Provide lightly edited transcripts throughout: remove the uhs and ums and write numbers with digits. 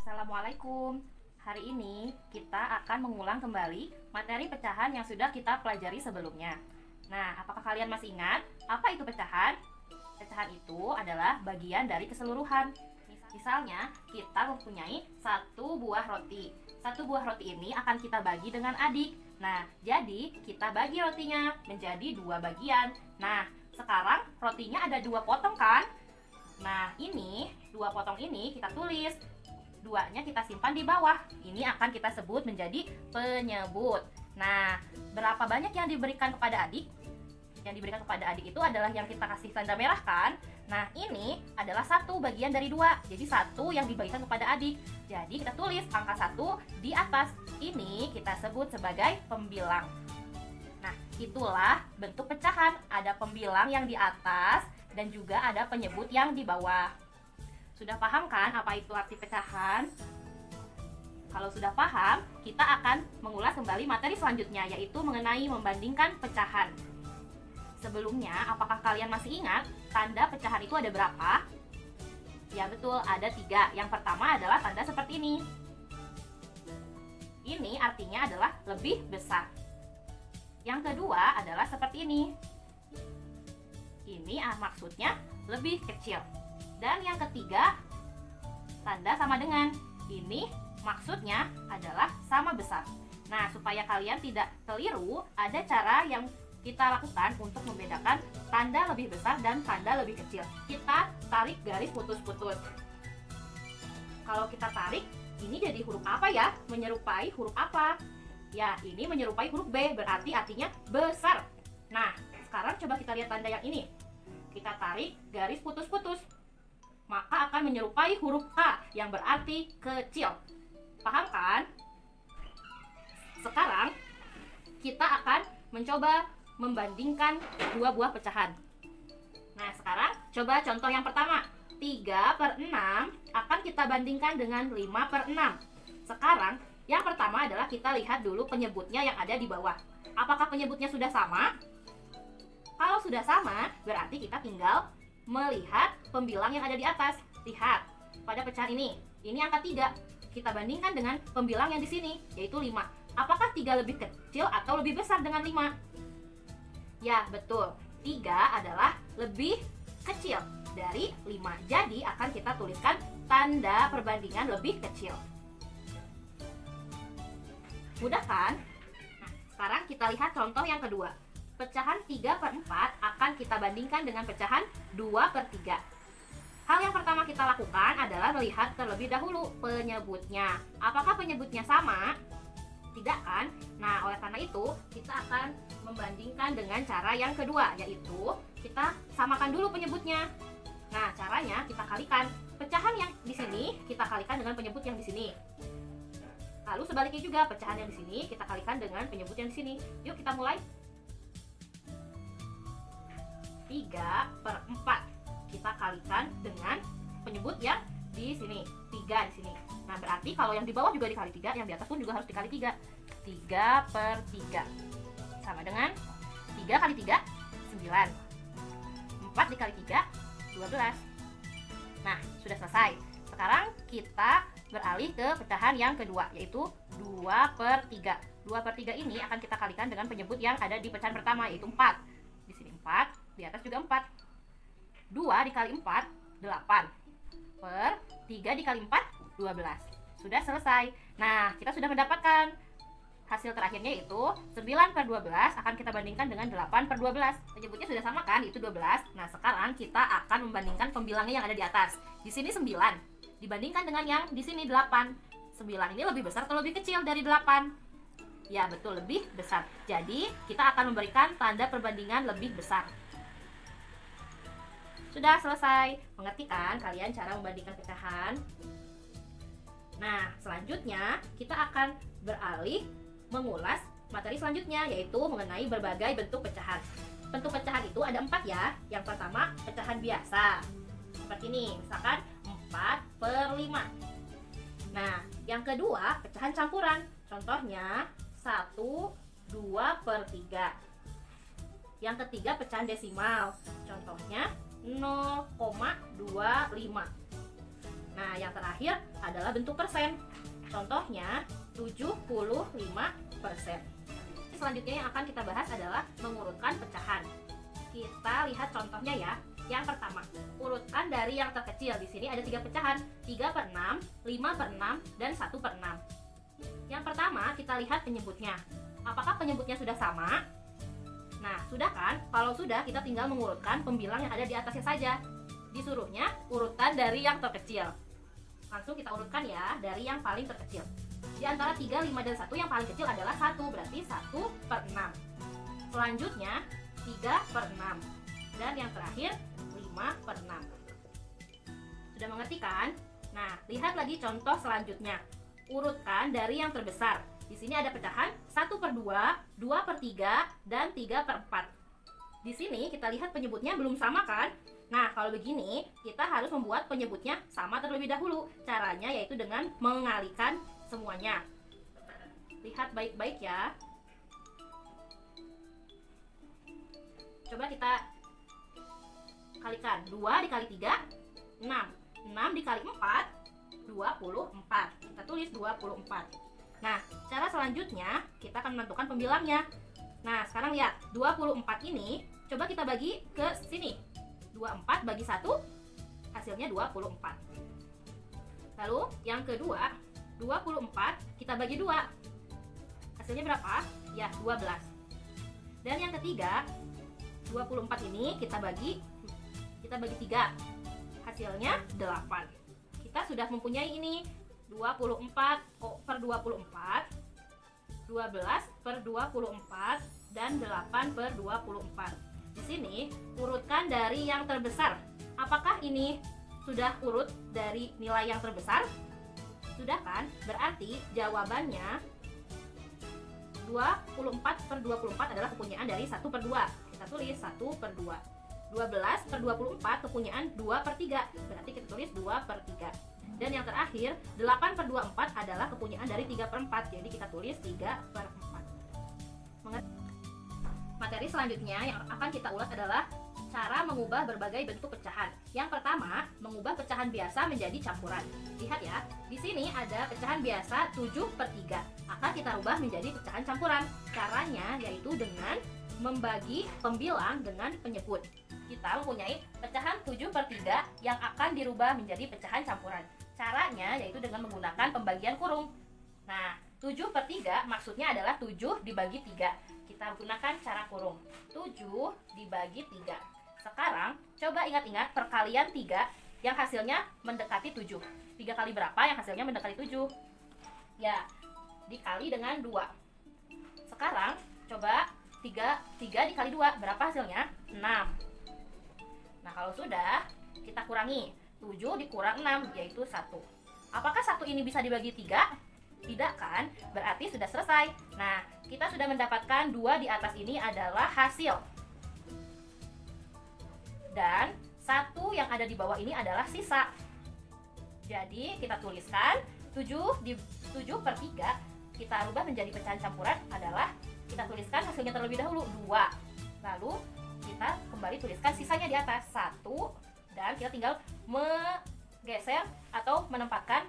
Assalamualaikum. Hari ini kita akan mengulang kembali materi pecahan yang sudah kita pelajari sebelumnya. Nah, apakah kalian masih ingat apa itu pecahan? Pecahan itu adalah bagian dari keseluruhan. Misalnya, kita mempunyai satu buah roti. Satu buah roti ini akan kita bagi dengan adik. Nah, jadi kita bagi rotinya menjadi dua bagian. Nah, sekarang rotinya ada dua potong kan? Nah, ini dua potong ini kita tulis. Duanya kita simpan di bawah. Ini akan kita sebut menjadi penyebut. Nah, berapa banyak yang diberikan kepada adik? Yang diberikan kepada adik itu adalah yang kita kasih tanda merah kan? Nah, ini adalah satu bagian dari dua. Jadi satu yang dibagikan kepada adik. Jadi kita tulis angka 1 di atas. Ini kita sebut sebagai pembilang. Nah, itulah bentuk pecahan. Ada pembilang yang di atas dan juga ada penyebut yang di bawah. Sudah paham kan apa itu arti pecahan? Kalau sudah paham, kita akan mengulas kembali materi selanjutnya, yaitu mengenai membandingkan pecahan. Sebelumnya, apakah kalian masih ingat tanda pecahan itu ada berapa? Ya betul, ada 3. Yang pertama adalah tanda seperti ini. Ini artinya adalah lebih besar. Yang kedua adalah seperti ini. Ini maksudnya lebih kecil. Dan yang ketiga, tanda sama dengan. Ini maksudnya adalah sama besar. Nah, supaya kalian tidak keliru, ada cara yang kita lakukan untuk membedakan tanda lebih besar dan tanda lebih kecil. Kita tarik garis putus-putus. Kalau kita tarik, ini jadi huruf apa ya? Menyerupai huruf apa? Ya, ini menyerupai huruf B, berarti artinya besar. Nah, sekarang coba kita lihat tanda yang ini. Kita tarik garis putus-putus, maka akan menyerupai huruf K yang berarti kecil. Paham kan? Sekarang kita akan mencoba membandingkan dua buah pecahan. Nah, sekarang coba contoh yang pertama. 3/6 akan kita bandingkan dengan 5/6. Sekarang yang pertama adalah kita lihat dulu penyebutnya yang ada di bawah. Apakah penyebutnya sudah sama? Kalau sudah sama, berarti kita tinggal melihat pembilang yang ada di atas. Lihat pada pecahan ini angka 3. Kita bandingkan dengan pembilang yang di sini, yaitu 5. Apakah 3 lebih kecil atau lebih besar dengan 5? Ya, betul. 3 adalah lebih kecil dari 5. Jadi akan kita tuliskan tanda perbandingan lebih kecil. Mudah kan? Nah, sekarang kita lihat contoh yang kedua. Pecahan 3/4 akan kita bandingkan dengan pecahan 2/3. Hal yang pertama kita lakukan adalah melihat terlebih dahulu penyebutnya. Apakah penyebutnya sama? Tidak kan? Nah, oleh karena itu kita akan membandingkan dengan cara yang kedua, yaitu kita samakan dulu penyebutnya. Nah, caranya kita kalikan. Pecahan yang di sini kita kalikan dengan penyebut yang di sini. Lalu sebaliknya juga, pecahan yang di sini kita kalikan dengan penyebut yang di sini. Yuk kita mulai. 3/4 kita kalikan dengan penyebut yang di sini. 3 di sini. Nah, berarti kalau yang di bawah juga dikali 3, yang di atas pun juga harus dikali 3. 3/3 sama dengan 3 kali 3 9. 4 dikali 3 12. Nah, sudah selesai. Sekarang kita beralih ke pecahan yang kedua, yaitu 2/3. 2/3 ini akan kita kalikan dengan penyebut yang ada di pecahan pertama, yaitu 4. Di sini 4, di atas juga 4. 2 dikali 4, 8. Per 3 dikali 4, 12. Sudah selesai. Nah, kita sudah mendapatkan hasil terakhirnya, yaitu 9/12 akan kita bandingkan dengan 8/12. Penyebutnya sudah sama kan, itu 12. Nah, sekarang kita akan membandingkan pembilangnya yang ada di atas. Di sini 9 dibandingkan dengan yang di sini 8. 9 ini lebih besar atau lebih kecil dari 8? Ya, betul, lebih besar. Jadi, kita akan memberikan tanda perbandingan lebih besar. Sudah selesai. Mengerti kan kalian cara membandingkan pecahan? Nah, selanjutnya kita akan beralih mengulas materi selanjutnya, yaitu mengenai berbagai bentuk pecahan. Bentuk pecahan itu ada 4 ya. Yang pertama, pecahan biasa. Seperti ini, misalkan 4/5. Nah, yang kedua, pecahan campuran. Contohnya 1, 2/3. Yang ketiga, pecahan desimal. Contohnya 0,25. Nah, yang terakhir adalah bentuk persen. Contohnya 75%. Selanjutnya yang akan kita bahas adalah mengurutkan pecahan. Kita lihat contohnya ya. Yang pertama, urutkan dari yang terkecil. Di sini ada 3 pecahan, 3/6, 5/6, dan 1/6. Yang pertama, kita lihat penyebutnya. Apakah penyebutnya sudah sama? Nah, sudah kan? Kalau sudah, kita tinggal mengurutkan pembilang yang ada di atasnya saja. Disuruhnya urutan dari yang terkecil. Langsung kita urutkan ya, dari yang paling terkecil. Di antara 3, 5, dan 1 yang paling kecil adalah 1, berarti 1/6. Selanjutnya 3/6. Dan yang terakhir 5/6. Sudah mengerti kan? Nah, lihat lagi contoh selanjutnya. Urutkan dari yang terbesar. Di sini ada pecahan 1/2, 2/3, dan 3/4. Di sini kita lihat penyebutnya belum sama kan? Nah, kalau begini, kita harus membuat penyebutnya sama terlebih dahulu. Caranya yaitu dengan mengalihkan semuanya. Lihat baik-baik ya. Coba kita kalikan. 2 dikali 3, 6. 6 dikali 4, 24. Kita tulis 24. Nah, cara selanjutnya kita akan menentukan pembilangnya. Nah, sekarang lihat, 24 ini coba kita bagi ke sini. 24 bagi 1, hasilnya 24. Lalu yang kedua, 24 kita bagi 2. Hasilnya berapa? Ya, 12. Dan yang ketiga, 24 ini kita bagi 3. Hasilnya 8. Kita sudah mempunyai ini 24 per 24, 12 per 24, dan 8 per 24. Di sini urutkan dari yang terbesar. Apakah ini sudah urut dari nilai yang terbesar? Sudah kan? Berarti jawabannya 24 per 24 adalah kepunyaan dari 1/2. Kita tulis 1/2. 12 per 24 kepunyaan 2/3. Berarti kita tulis 2/3. Dan yang terakhir 8 per 24 adalah kepunyaan dari 3/4. Jadi kita tulis 3/4. Materi selanjutnya yang akan kita ulas adalah cara mengubah berbagai bentuk pecahan. Yang pertama, mengubah pecahan biasa menjadi campuran. Lihat ya, di sini ada pecahan biasa 7/3. Akan kita rubah menjadi pecahan campuran. Caranya yaitu dengan membagi pembilang dengan penyebut. Kita mempunyai pecahan 7/3 yang akan dirubah menjadi pecahan campuran. Caranya yaitu dengan menggunakan pembagian kurung. Nah, 7/3 maksudnya adalah 7 dibagi 3. Kita gunakan cara kurung. 7 dibagi 3. Sekarang, coba ingat-ingat perkalian 3 yang hasilnya mendekati 7. 3 kali berapa yang hasilnya mendekati 7? Ya, dikali dengan 2. Sekarang, coba 3 dikali 2. Berapa hasilnya? 6. Nah, kalau sudah, kita kurangi. 7 dikurang 6, yaitu 1. Apakah 1 ini bisa dibagi 3? Tidak kan? Berarti sudah selesai. Nah, kita sudah mendapatkan 2 di atas ini adalah hasil. Dan 1 yang ada di bawah ini adalah sisa. Jadi, kita tuliskan 7/3 kita rubah menjadi pecahan campuran adalah kita tuliskan hasilnya terlebih dahulu 2. Lalu kita kembali tuliskan sisanya di atas 1 dan kita tinggal menggeser atau menempatkan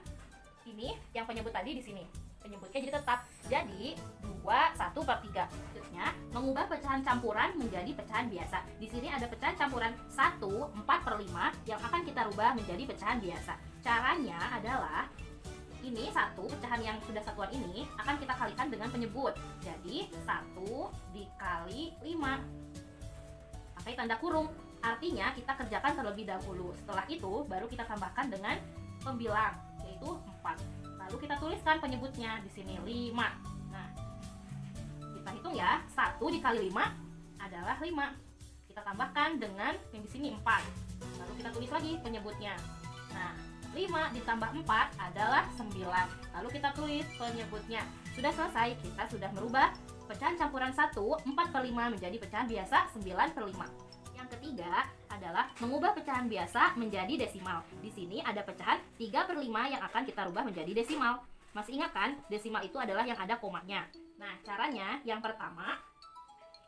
ini yang penyebut tadi di sini. Penyebutnya jadi tetap. Jadi 2 1/3. Maksudnya mengubah pecahan campuran menjadi pecahan biasa. Di sini ada pecahan campuran 1 4/5 yang akan kita rubah menjadi pecahan biasa. Caranya adalah ini 1 pecahan yang sudah satuan ini akan kita kalikan dengan penyebut. Jadi 1 dikali 5. Pakai tanda kurung. Artinya kita kerjakan terlebih dahulu. Setelah itu baru kita tambahkan dengan pembilang yaitu 4. Lalu kita tuliskan penyebutnya di sini 5. Nah, kita hitung ya. 1 dikali 5 adalah 5. Kita tambahkan dengan yang di sini 4. Lalu kita tulis lagi penyebutnya. Nah, 5 ditambah 4 adalah 9. Lalu kita tulis penyebutnya. Sudah selesai, kita sudah merubah pecahan campuran 1 4/5 menjadi pecahan biasa 9/5. Yang ketiga adalah mengubah pecahan biasa menjadi desimal. Di sini ada pecahan 3/5 yang akan kita rubah menjadi desimal. Masih ingat kan? Desimal itu adalah yang ada komanya. Nah, caranya yang pertama,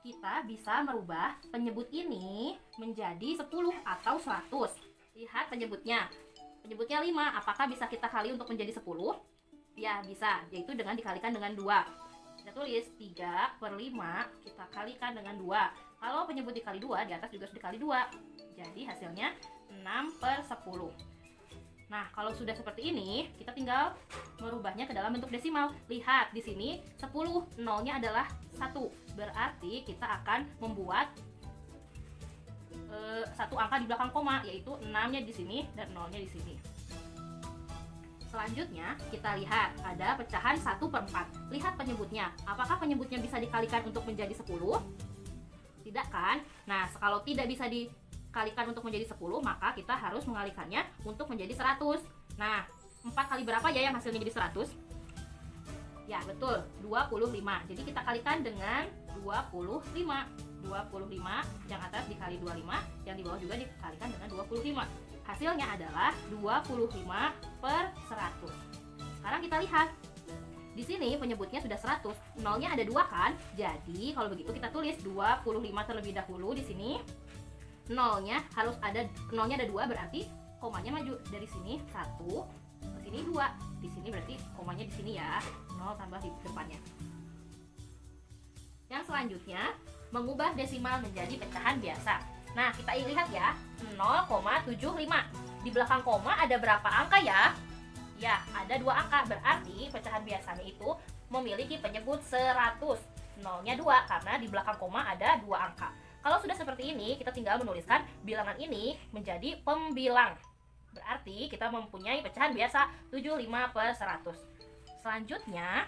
kita bisa merubah penyebut ini menjadi 10 atau 100. Lihat penyebutnya. Penyebutnya 5, apakah bisa kita kali untuk menjadi 10? Ya, bisa, yaitu dengan dikalikan dengan 2. Kita tulis 3 per 5 kita kalikan dengan 2. Kalau penyebut dikali 2, di atas juga harus dikali 2. Jadi hasilnya 6 per 10. Nah, kalau sudah seperti ini, kita tinggal merubahnya ke dalam bentuk desimal. Lihat, di sini 10, nolnya adalah 1. Berarti kita akan membuat satu angka di belakang koma, yaitu 6-nya di sini dan 0-nya di sini. Selanjutnya, kita lihat ada pecahan 1/4. Lihat penyebutnya. Apakah penyebutnya bisa dikalikan untuk menjadi 10? Tidak kan? Nah, kalau tidak bisa dikalikan untuk menjadi 10, maka kita harus mengalikannya untuk menjadi 100. Nah, 4 kali berapa ya yang hasilnya jadi 100? Ya, betul, 25. Jadi kita kalikan dengan 25. 25, yang atas dikali 25, yang di bawah juga dikalikan dengan 25. Hasilnya adalah 25 per 100. Sekarang kita lihat. Di sini penyebutnya sudah 100, nolnya ada 2 kan? Jadi kalau begitu kita tulis 25 terlebih dahulu di sini. Nolnya ada 2, berarti komanya maju dari sini 1 ke sini 2. Di sini berarti komanya di sini ya. 0 tambah di depannya. Yang selanjutnya, mengubah desimal menjadi pecahan biasa. Nah, kita lihat ya, 0,75. Di belakang koma ada berapa angka ya? Ya, ada 2 angka, berarti pecahan biasanya itu memiliki penyebut 100. Nolnya 2, karena di belakang koma ada 2 angka. Kalau sudah seperti ini, kita tinggal menuliskan bilangan ini menjadi pembilang. Berarti kita mempunyai pecahan biasa 75 per 100. Selanjutnya,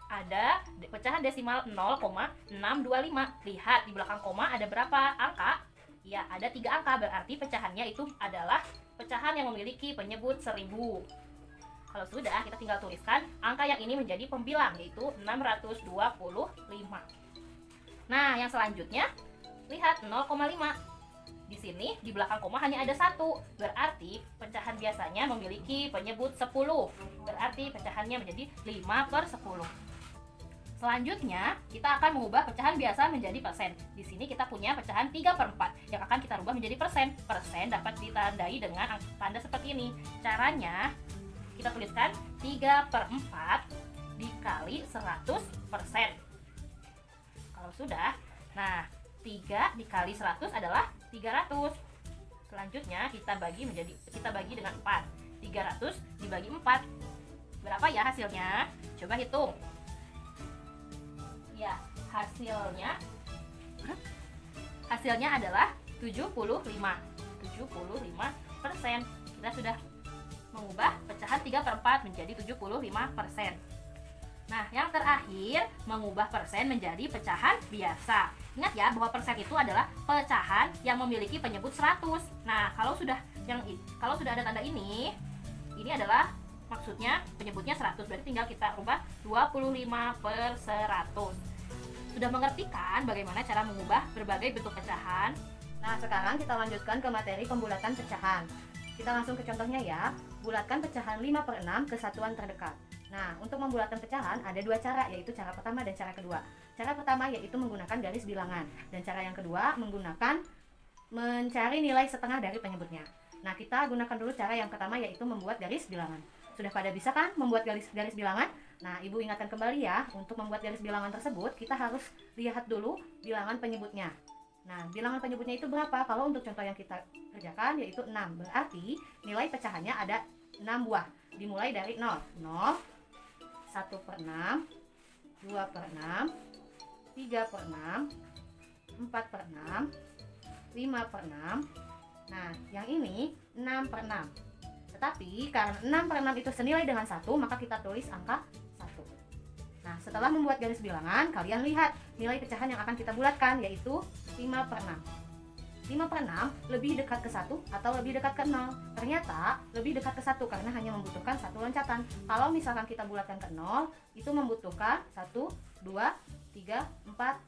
ada pecahan desimal 0,625. Lihat di belakang koma ada berapa angka? Ya, ada 3 angka, berarti pecahannya itu adalah pecahan yang memiliki penyebut 1000. Kalau sudah, kita tinggal tuliskan angka yang ini menjadi pembilang, yaitu 625. Nah, yang selanjutnya, lihat 0,5. Di sini di belakang koma hanya ada 1, berarti pecahan biasanya memiliki penyebut 10. Berarti pecahannya menjadi 5 per 10. Selanjutnya, kita akan mengubah pecahan biasa menjadi persen. Di sini kita punya pecahan 3/4 yang akan kita rubah menjadi persen. Persen dapat ditandai dengan tanda seperti ini. Caranya, kita tuliskan 3/4 dikali 100%. Kalau sudah, nah 3 dikali 100 adalah 300. Selanjutnya kita bagi dengan 4. 300 dibagi 4. Berapa ya hasilnya? Coba hitung. Ya, hasilnya adalah 75%. Kita sudah mengubah pecahan 3/4 menjadi 75%. Nah, yang terakhir, mengubah persen menjadi pecahan biasa. Ingat ya, bahwa persen itu adalah pecahan yang memiliki penyebut 100. Nah, kalau sudah ada tanda ini adalah maksudnya penyebutnya 100, berarti tinggal kita rubah 25 per 100. Sudah mengerti kan bagaimana cara mengubah berbagai bentuk pecahan? Nah, sekarang kita lanjutkan ke materi pembulatan pecahan. Kita langsung ke contohnya ya. Bulatkan pecahan 5/6 ke satuan terdekat. Nah, untuk membulatkan pecahan ada 2 cara, yaitu cara pertama dan cara kedua. Cara pertama yaitu menggunakan garis bilangan, dan cara yang kedua menggunakan mencari nilai setengah dari penyebutnya. Nah, kita gunakan dulu cara yang pertama, yaitu membuat garis bilangan. Sudah pada bisa kan membuat garis bilangan? Nah, Ibu ingatkan kembali ya, untuk membuat garis bilangan tersebut kita harus lihat dulu bilangan penyebutnya. Nah, bilangan penyebutnya itu berapa? Kalau untuk contoh yang kita kerjakan yaitu 6. Berarti nilai pecahannya ada 6 buah. Dimulai dari 0. 0, 1/6, 2/6, 3/6, 4/6, 5/6. Nah, yang ini 6/6. Tetapi karena 6/6 itu senilai dengan 1, maka kita tulis angka 1. Nah, setelah membuat garis bilangan, kalian lihat nilai pecahan yang akan kita bulatkan, yaitu 5/6. 5/6 lebih dekat ke 1 atau lebih dekat ke 0? Ternyata lebih dekat ke 1 karena hanya membutuhkan 1 loncatan. Kalau misalkan kita bulatkan ke 0, itu membutuhkan 1, 2, 3, 4,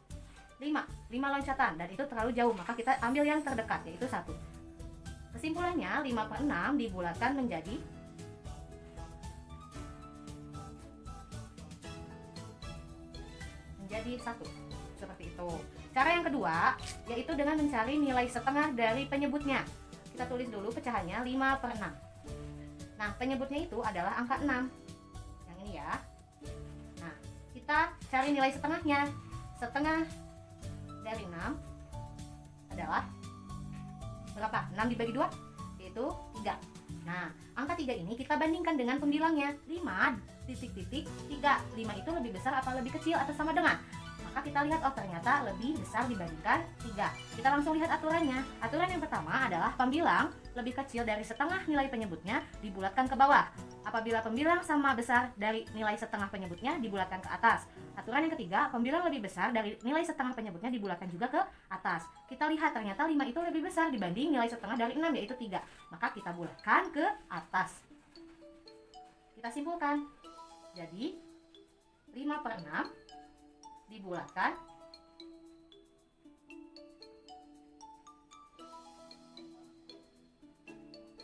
5. 5 loncatan, dan itu terlalu jauh, maka kita ambil yang terdekat, yaitu 1. Kesimpulannya, 5/6 dibulatkan menjadi 1. Seperti itu. Cara yang kedua yaitu dengan mencari nilai setengah dari penyebutnya. Kita tulis dulu pecahannya 5/6. Nah, penyebutnya itu adalah angka 6. Yang ini ya. Nah, kita cari nilai setengahnya. Setengah dari 6 adalah berapa? 6 dibagi 2 yaitu 3. Nah, angka 3 ini kita bandingkan dengan pembilangnya 5 titik-titik 3. 5 itu lebih besar apa lebih kecil atau sama dengan? Maka kita lihat, oh ternyata lebih besar dibandingkan 3. Kita langsung lihat aturannya. Aturan yang pertama adalah pembilang lebih kecil dari setengah nilai penyebutnya dibulatkan ke bawah. Apabila pembilang sama besar dari nilai setengah penyebutnya dibulatkan ke atas. Aturan yang ketiga, pembilang lebih besar dari nilai setengah penyebutnya dibulatkan juga ke atas. Kita lihat ternyata 5 itu lebih besar dibanding nilai setengah dari 6 yaitu 3. Maka kita bulatkan ke atas. Kita simpulkan. Jadi 5/6 dibulatkan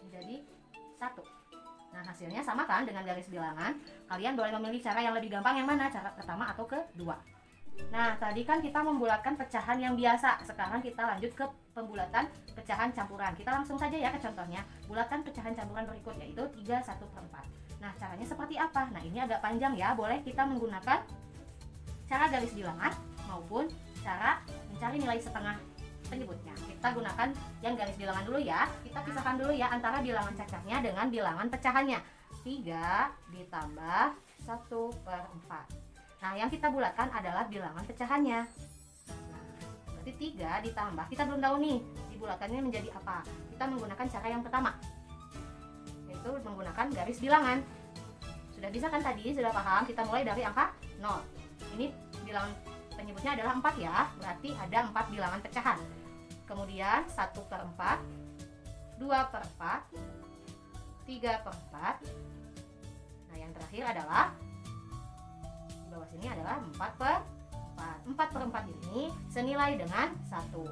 menjadi 1. Nah, hasilnya sama kan dengan garis bilangan. Kalian boleh memilih cara yang lebih gampang yang mana, cara pertama atau kedua. Nah, tadi kan kita membulatkan pecahan yang biasa. Sekarang kita lanjut ke pembulatan pecahan campuran. Kita langsung saja ya ke contohnya. Bulatkan pecahan campuran berikut, yaitu 3 1/4. Nah, caranya seperti apa? Nah, ini agak panjang ya. Boleh kita menggunakan cara garis bilangan maupun cara mencari nilai setengah penyebutnya. Kita gunakan yang garis bilangan dulu ya. Kita pisahkan dulu ya antara bilangan cacahnya dengan bilangan pecahannya. 3 ditambah 1/4. Nah, yang kita bulatkan adalah bilangan pecahannya. Nah, berarti 3 ditambah, kita belum tahu nih dibulatkannya menjadi apa. Kita menggunakan cara yang pertama, yaitu menggunakan garis bilangan. Sudah bisa kan tadi? Sudah paham? Kita mulai dari angka 0. Ini bilangan penyebutnya adalah 4 ya, berarti ada 4 bilangan pecahan. Kemudian 1/4, 2/4, 3/4. Nah, yang terakhir adalah di bawah sini adalah 4/4. 4/4 ini senilai dengan 1.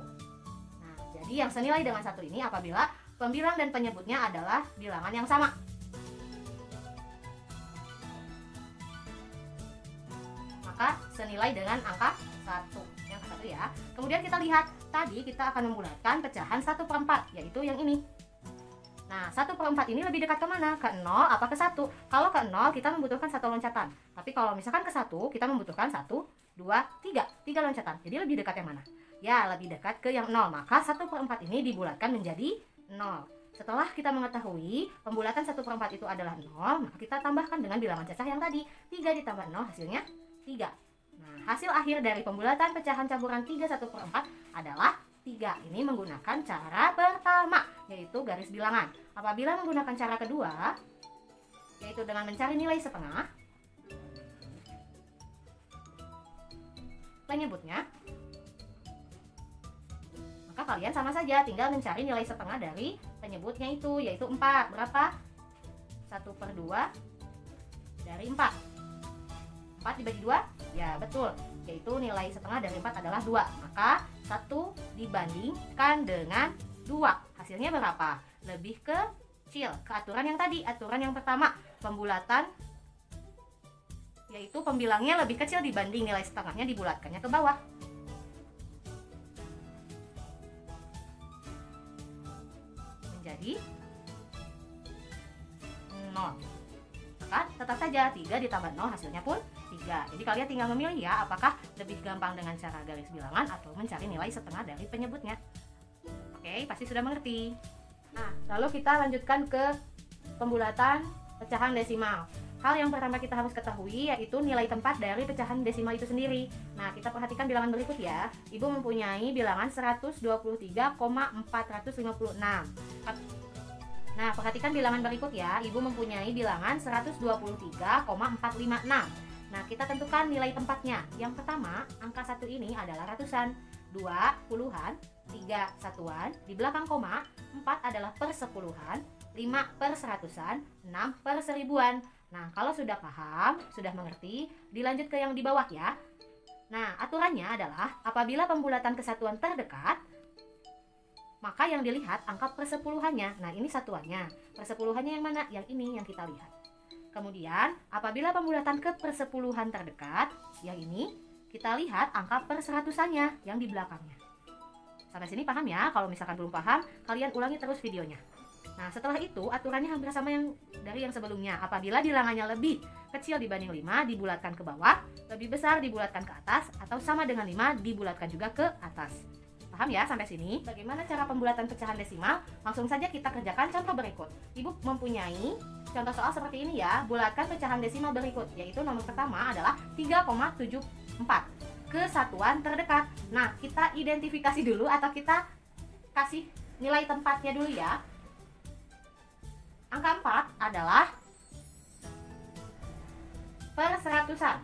Nah, jadi yang senilai dengan 1 ini apabila pembilang dan penyebutnya adalah bilangan yang sama. Maka senilai dengan angka 1. Yang ke 1 ya. Kemudian kita lihat, tadi kita akan membulatkan pecahan 1/4, yaitu yang ini. Nah, 1/4 ini lebih dekat ke mana? Ke 0 apa ke 1? Kalau ke 0 kita membutuhkan 1 loncatan. Tapi kalau misalkan ke 1 kita membutuhkan 1, 2, 3. 3 loncatan. Jadi lebih dekat yang mana? Ya, lebih dekat ke yang 0. Maka 1/4 ini dibulatkan menjadi 0. Setelah kita mengetahui pembulatan 1/4 itu adalah 0, maka kita tambahkan dengan bilangan cacah yang tadi. 3 ditambah 0 hasilnya 3. Nah, hasil akhir dari pembulatan pecahan campuran 3 1/4 adalah 3. Ini menggunakan cara pertama, yaitu garis bilangan. Apabila menggunakan cara kedua, yaitu dengan mencari nilai setengah penyebutnya, maka kalian sama saja tinggal mencari nilai setengah dari penyebutnya itu, yaitu 4. Berapa? 1/2 dari 4. 4 dibagi 2? Ya, betul. Yaitu nilai setengah dari 4 adalah 2. Maka 1 dibandingkan dengan 2. Hasilnya berapa? Lebih kecil. Ke aturan yang tadi, aturan yang pertama, pembulatan, yaitu pembilangnya lebih kecil dibanding nilai setengahnya, dibulatkannya ke bawah. Menjadi 0. Maka tetap saja 3 ditambah 0 hasilnya pun 3. Jadi kalian tinggal memilih ya, apakah lebih gampang dengan cara garis bilangan atau mencari nilai setengah dari penyebutnya. Oke, pasti sudah mengerti. Nah, lalu kita lanjutkan ke pembulatan pecahan desimal. Hal yang pertama kita harus ketahui yaitu nilai tempat dari pecahan desimal itu sendiri. Nah, kita perhatikan bilangan berikut ya. Ibu mempunyai bilangan 123,456. Nah, perhatikan bilangan berikut ya. Ibu mempunyai bilangan 123,456. Nah, kita tentukan nilai tempatnya. Yang pertama, angka 1 ini adalah ratusan, 2 puluhan, 3 satuan, di belakang koma, 4 adalah per sepuluhan, 5 per seratusan, 6 per seribuan. Nah, kalau sudah paham, sudah mengerti, dilanjut ke yang di bawah ya. Nah, aturannya adalah apabila pembulatan kesatuan terdekat, maka yang dilihat angka persepuluhannya. Nah, ini satuannya. Persepuluhannya yang mana? Yang ini yang kita lihat. Kemudian, apabila pembulatan ke persepuluhan terdekat, yang ini, kita lihat angka perseratusannya yang di belakangnya. Sampai sini paham ya? Kalau misalkan belum paham, kalian ulangi terus videonya. Nah, setelah itu aturannya hampir sama yang dari yang sebelumnya. Apabila bilangannya lebih kecil dibanding 5, dibulatkan ke bawah, lebih besar dibulatkan ke atas, atau sama dengan 5 dibulatkan juga ke atas. Paham ya sampai sini? Bagaimana cara pembulatan pecahan desimal? Langsung saja kita kerjakan contoh berikut. Ibu mempunyai contoh soal seperti ini ya. Bulatkan pecahan desimal berikut, yaitu nomor pertama adalah 3,74 ke satuan terdekat. Nah, kita identifikasi dulu atau kita kasih nilai tempatnya dulu ya. Angka 4 adalah per seratusan.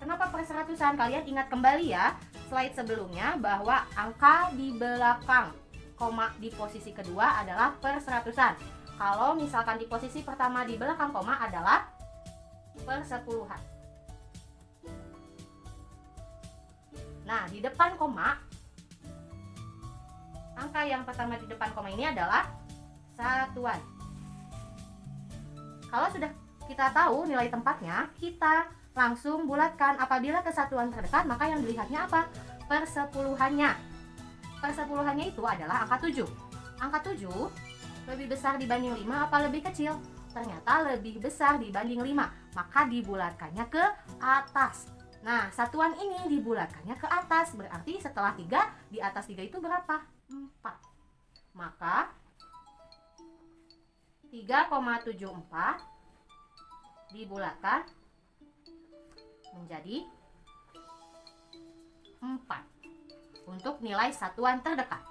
Kenapa per seratusan? Kalian ingat kembali ya slide sebelumnya bahwa angka di belakang koma di posisi kedua adalah per seratusan. Kalau misalkan di posisi pertama di belakang koma adalah per sepuluhan. Nah, di depan koma, angka yang pertama di depan koma ini adalah satuan. Kalau sudah kita tahu nilai tempatnya, kita langsung bulatkan. Apabila ke satuan terdekat, maka yang dilihatnya apa? Persepuluhannya. Persepuluhannya itu adalah angka 7. Angka 7 lebih besar dibanding 5 apa lebih kecil? Ternyata lebih besar dibanding 5, maka dibulatkannya ke atas. Nah, satuan ini dibulatkannya ke atas, berarti setelah 3, di atas 3 itu berapa? 4. Maka 3,74 dibulatkan menjadi 4 untuk nilai satuan terdekat.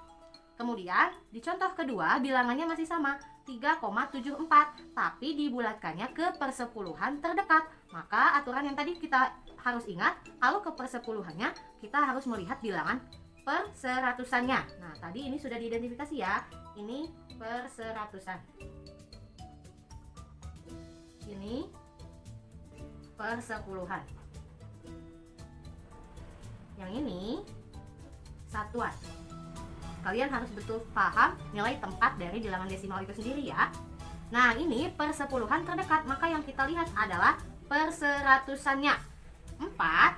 Kemudian di contoh kedua bilangannya masih sama 3,74, tapi dibulatkannya ke persepuluhan terdekat. Maka aturan yang tadi kita harus ingat, kalau ke persepuluhannya kita harus melihat bilangan per seratusannya. Nah, tadi ini sudah diidentifikasi ya. Ini per seratusan. Ini per sepuluhan. Yang ini satuan. Kalian harus betul paham nilai tempat dari bilangan desimal itu sendiri ya. Nah, ini per sepuluhan terdekat, maka yang kita lihat adalah per seratusannya. 4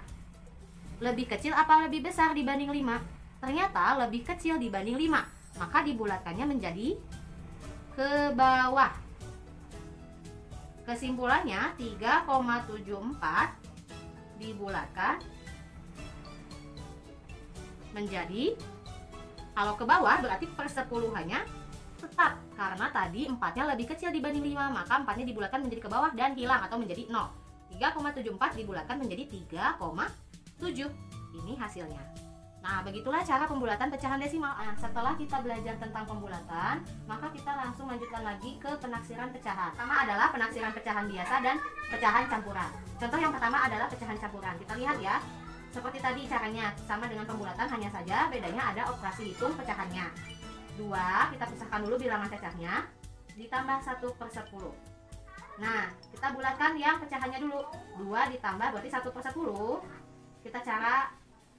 lebih kecil apa lebih besar dibanding 5? Ternyata lebih kecil dibanding 5, maka dibulatkannya menjadi ke bawah. Kesimpulannya 3,74 dibulatkan menjadi, kalau ke bawah berarti persepuluhannya tetap, karena tadi 4-nya lebih kecil dibanding 5, maka 4-nya dibulatkan menjadi ke bawah dan hilang atau menjadi 0. 3,74 dibulatkan menjadi 3,7. Ini hasilnya. Nah, begitulah cara pembulatan pecahan desimal. Nah, setelah kita belajar tentang pembulatan, maka kita langsung lanjutkan lagi ke penaksiran pecahan. Pertama adalah penaksiran pecahan biasa dan pecahan campuran. Contoh yang pertama adalah pecahan campuran. Kita lihat ya. Seperti tadi caranya, sama dengan pembulatan, hanya saja bedanya ada operasi hitung pecahannya. 2, kita pisahkan dulu bilangan pecahnya, ditambah 1/10. Nah, kita bulatkan yang pecahannya dulu. 2 ditambah berarti 1/10. Kita cara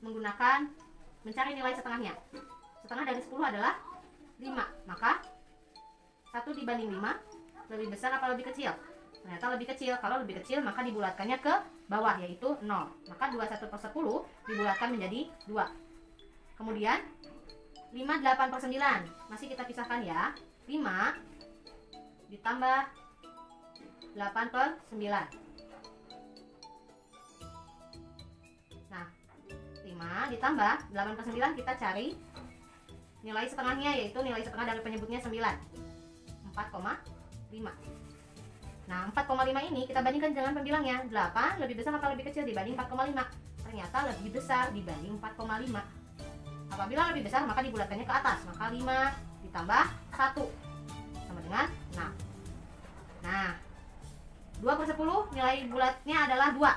menggunakan mencari nilai setengahnya. Setengah dari 10 adalah 5, maka 1 dibanding 5 lebih besar apa lebih kecil? Ternyata lebih kecil. Kalau lebih kecil maka dibulatkannya ke bawah, yaitu 0. Maka 21/10 dibulatkan menjadi 2. Kemudian 5 8/9 masih kita pisahkan ya. 5 ditambah 8/9. Nah, 5 ditambah 8/9 kita cari nilai setengahnya, yaitu nilai setengah dari penyebutnya 9, 4,5. Nah, 4,5 ini kita bandingkan dengan pembilangnya. 8 lebih besar apa lebih kecil dibanding 4,5? Ternyata lebih besar dibanding 4,5. Apabila lebih besar maka dibulatkannya ke atas. Maka 5 ditambah 1 sama dengan 6. Nah, 2/10 nilai bulatnya adalah 2.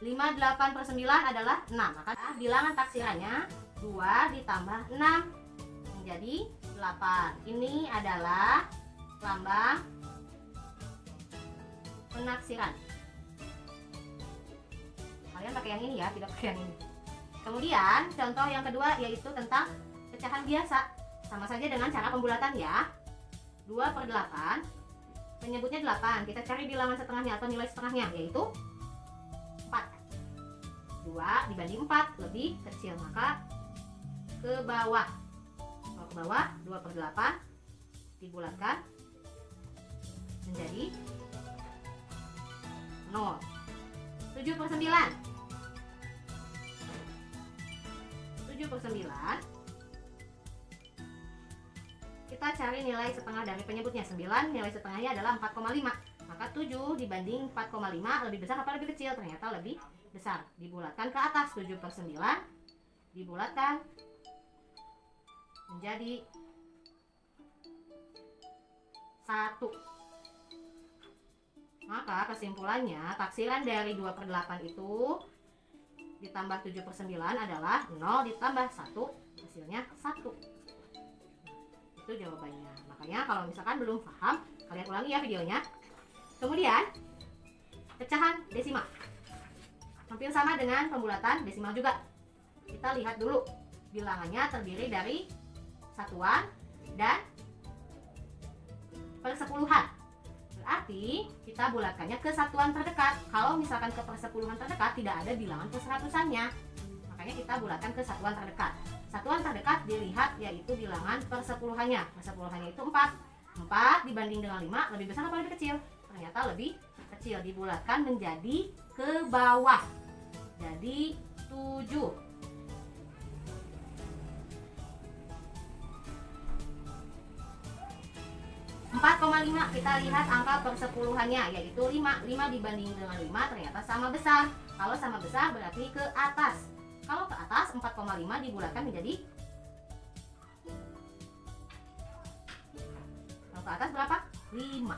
5 8/9 adalah 6. Maka bilangan taksirannya 2 ditambah 6 menjadi 8. Ini adalah lambang penaksiran. Kalian pakai yang ini ya, tidak pakai yang ini. Kemudian contoh yang kedua yaitu tentang pecahan biasa. Sama saja dengan cara pembulatan ya. 2/8, penyebutnya 8. Kita cari bilangan setengahnya atau nilai setengahnya, yaitu 4. 2 dibanding 4 lebih kecil, maka ke bawah. ke bawah, 2/8 dibulatkan menjadi 0. 7/9. 7/9 kita cari nilai setengah dari penyebutnya. 9 nilai setengahnya adalah 4,5. Maka 7 dibanding 4,5 lebih besar apa lebih kecil? Ternyata lebih besar. Dibulatkan ke atas. 7/9 dibulatkan menjadi 1. Maka kesimpulannya taksiran dari 2/8 itu ditambah 7/9 adalah 0 ditambah 1, hasilnya 1. Itu jawabannya. Makanya kalau misalkan belum paham, kalian ulangi ya videonya. Kemudian pecahan desimal hampir sama dengan pembulatan desimal juga. Kita lihat dulu, bilangannya terdiri dari satuan dan persepuluhan. Berarti kita bulatkannya ke satuan terdekat. Kalau misalkan ke persepuluhan terdekat tidak ada bilangan perseratusannya, makanya kita bulatkan ke satuan terdekat. Satuan terdekat dilihat yaitu bilangan persepuluhannya. Persepuluhannya itu 4. 4 dibanding dengan 5 lebih besar apa lebih kecil? Ternyata lebih kecil. Dibulatkan menjadi ke bawah. Jadi 7. 4,5 kita lihat angka persepuluhannya yaitu 5. 5 dibanding dengan 5 ternyata sama besar. Kalau sama besar berarti ke atas. Kalau ke atas 4,5 dibulatkan menjadi, kalau ke atas berapa? 5.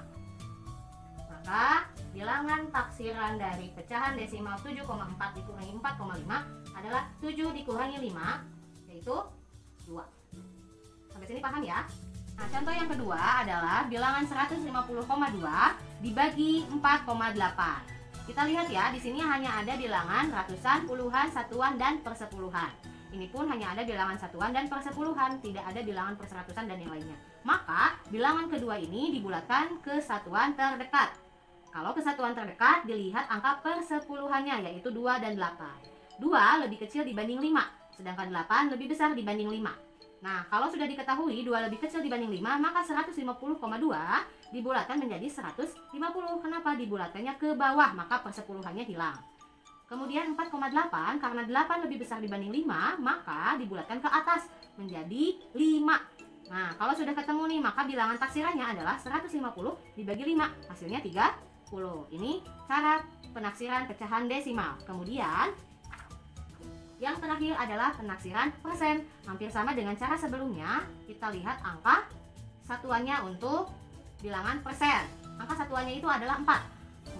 Maka bilangan taksiran dari pecahan desimal 7,4 dikurangi 4,5 adalah 7 dikurangi 5 yaitu 2. Sampai sini paham ya? Nah, contoh yang kedua adalah bilangan 150,2 dibagi 4,8. Kita lihat ya, di sini hanya ada bilangan ratusan, puluhan, satuan, dan persepuluhan. Ini pun hanya ada bilangan satuan dan persepuluhan, tidak ada bilangan perseratusan dan yang lainnya. Maka, bilangan kedua ini dibulatkan ke satuan terdekat. Kalau ke satuan terdekat, dilihat angka persepuluhannya, yaitu 2 dan 8. 2 lebih kecil dibanding 5, sedangkan 8 lebih besar dibanding 5. Nah, kalau sudah diketahui 2 lebih kecil dibanding 5, maka 150,2 dibulatkan menjadi 150. Kenapa? Dibulatkannya ke bawah, maka persepuluhannya hilang. Kemudian 4,8, karena 8 lebih besar dibanding 5, maka dibulatkan ke atas menjadi 5. Nah, kalau sudah ketemu nih, maka bilangan taksirannya adalah 150 dibagi 5, hasilnya 30. Ini cara penaksiran pecahan desimal. Kemudian yang terakhir adalah penaksiran persen. Hampir sama dengan cara sebelumnya. Kita lihat angka satuannya untuk bilangan persen. Angka satuannya itu adalah 4.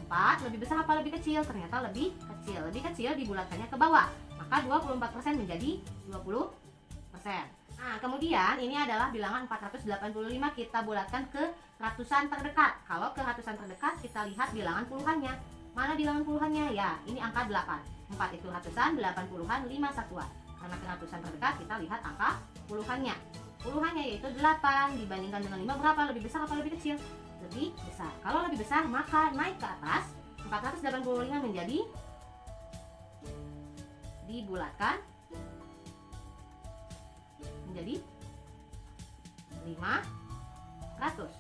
4 lebih besar apa lebih kecil? Ternyata lebih kecil. Lebih kecil dibulatkannya ke bawah. Maka 24% menjadi 20%. Nah, kemudian ini adalah bilangan 485, kita bulatkan ke ratusan terdekat. Kalau ke ratusan terdekat kita lihat bilangan puluhannya. Mana bilangan puluhannya? Ya, ini angka 8. 4 itu ratusan, 8 puluhan, 5 satuan. Karena ke ratusan terdekat kita lihat angka puluhannya. Puluhannya yaitu 8 dibandingkan dengan 5 berapa? Lebih besar apa lebih kecil? Lebih besar. Kalau lebih besar maka naik ke atas. 485 menjadi, dibulatkan menjadi 500.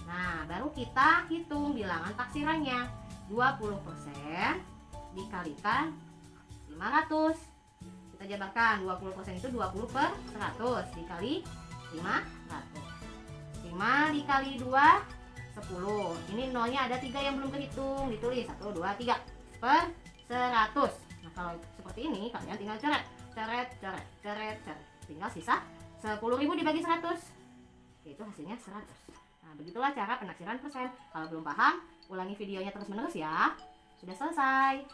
Nah, baru kita hitung bilangan taksirannya. 20% dikalikan 500. Kita jabarkan, 20% itu 20 per 100 dikali 500. 5 dikali 2, 10. Ini nolnya ada 3 yang belum kehitung, ditulis 1, 2, 3 per 100. Nah, kalau seperti ini kalian tinggal coret, coret, coret, coret, coret. Tinggal sisa 10.000 dibagi 100, yaitu hasilnya 100. Nah, begitulah cara penaksiran persen. Kalau belum paham, ulangi videonya terus-menerus ya. Sudah selesai.